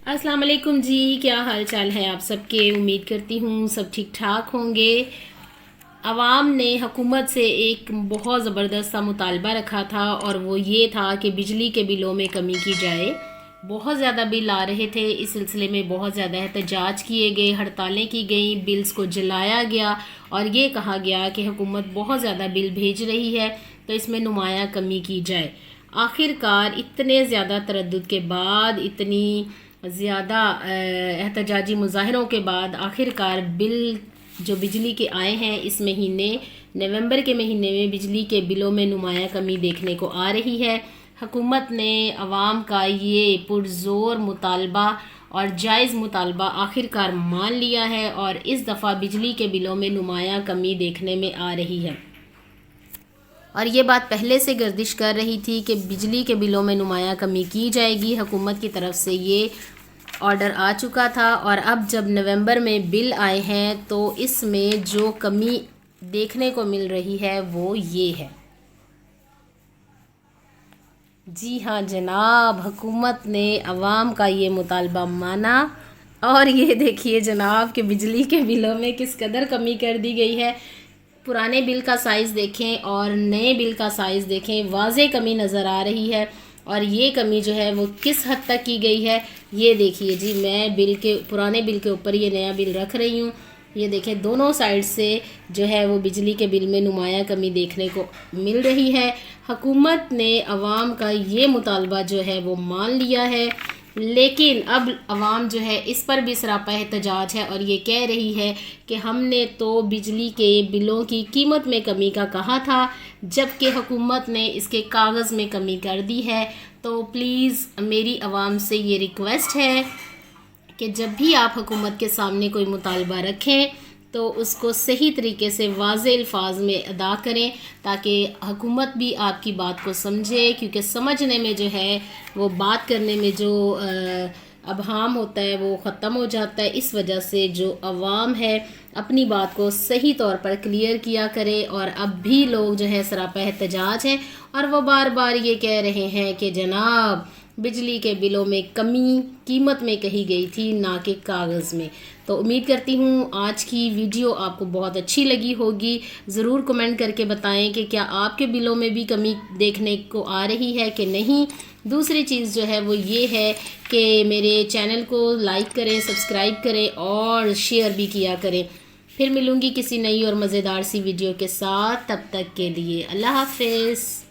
السلام علیکم جی، کیا حال چال ہے آپ سب کے؟ امید کرتی ہوں سب ٹھیک ٹھاک ہوں گے۔ عوام نے حکومت سے ایک بہت زبردست سا مطالبہ رکھا تھا اور وہ یہ تھا کہ بجلی کے بلوں میں کمی کی جائے۔ بہت زیادہ بل آ رہے تھے، اس سلسلے میں بہت زیادہ احتجاج کیے گئے، ہڑتالیں کی گئیں، بلز کو جلایا گیا اور یہ کہا گیا کہ حکومت بہت زیادہ بل بھیج رہی ہے تو اس میں نمایاں کمی کی جائے۔ آخر کار اتنے زیادہ تردد کے بعد، اتنی زیادہ احتجاجی مظاہروں کے بعد آخر کار بل جو بجلی کے آئے ہیں اس مہینے نومبر کے مہینے میں بجلی کے بلوں میں نمایاں کمی دیکھنے کو آ رہی ہے۔ حکومت نے عوام کا یہ پرزور مطالبہ اور جائز مطالبہ آخر کار مان لیا ہے اور اس دفعہ بجلی کے بلوں میں نمایاں کمی دیکھنے میں آ رہی ہے۔ اور یہ بات پہلے سے گردش کر رہی تھی کہ بجلی کے بلوں میں نمایاں کمی کی جائے گی، حکومت کی طرف سے یہ آرڈر آ چکا تھا اور اب جب نومبر میں بل آئے ہیں تو اس میں جو کمی دیکھنے کو مل رہی ہے وہ یہ ہے۔ جی ہاں جناب، حکومت نے عوام کا یہ مطالبہ مانا اور یہ دیکھیے جناب کہ بجلی کے بلوں میں کس قدر کمی کر دی گئی ہے۔ پرانے بل کا سائز دیکھیں اور نئے بل کا سائز دیکھیں، واضح کمی نظر آ رہی ہے اور یہ کمی جو ہے وہ کس حد تک کی گئی ہے یہ دیکھیے جی۔ میں پرانے بل کے اوپر یہ نیا بل رکھ رہی ہوں، یہ دیکھیں دونوں سائڈ سے جو ہے وہ بجلی کے بل میں نمایاں کمی دیکھنے کو مل رہی ہے۔ حکومت نے عوام کا یہ مطالبہ جو ہے وہ مان لیا ہے، لیکن اب عوام جو ہے اس پر بھی سراپا احتجاج ہے اور یہ کہہ رہی ہے کہ ہم نے تو بجلی کے بلوں کی قیمت میں کمی کا کہا تھا، جبکہ حکومت نے اس کے کاغذ میں کمی کر دی ہے۔ تو پلیز میری عوام سے یہ ریکویسٹ ہے کہ جب بھی آپ حکومت کے سامنے کوئی مطالبہ رکھیں تو اس کو صحیح طریقے سے واضح الفاظ میں ادا کریں تاکہ حکومت بھی آپ کی بات کو سمجھے، کیونکہ سمجھنے میں جو ہے وہ بات کرنے میں جو ابہام ہوتا ہے وہ ختم ہو جاتا ہے۔ اس وجہ سے جو عوام ہے اپنی بات کو صحیح طور پر کلیئر کیا کرے، اور اب بھی لوگ جو ہے سراپا احتجاج ہیں اور وہ بار بار یہ کہہ رہے ہیں کہ جناب بجلی کے بلوں میں کمی قیمت میں کہی گئی تھی، نہ کہ کاغذ میں۔ تو امید کرتی ہوں آج کی ویڈیو آپ کو بہت اچھی لگی ہوگی۔ ضرور کمنٹ کر کے بتائیں کہ کیا آپ کے بلوں میں بھی کمی دیکھنے کو آ رہی ہے کہ نہیں۔ دوسری چیز جو ہے وہ یہ ہے کہ میرے چینل کو لائک کریں، سبسکرائب کریں اور شیئر بھی کیا کریں۔ پھر ملوں گی کسی نئی اور مزیدار سی ویڈیو کے ساتھ، تب تک کے لیے اللہ حافظ۔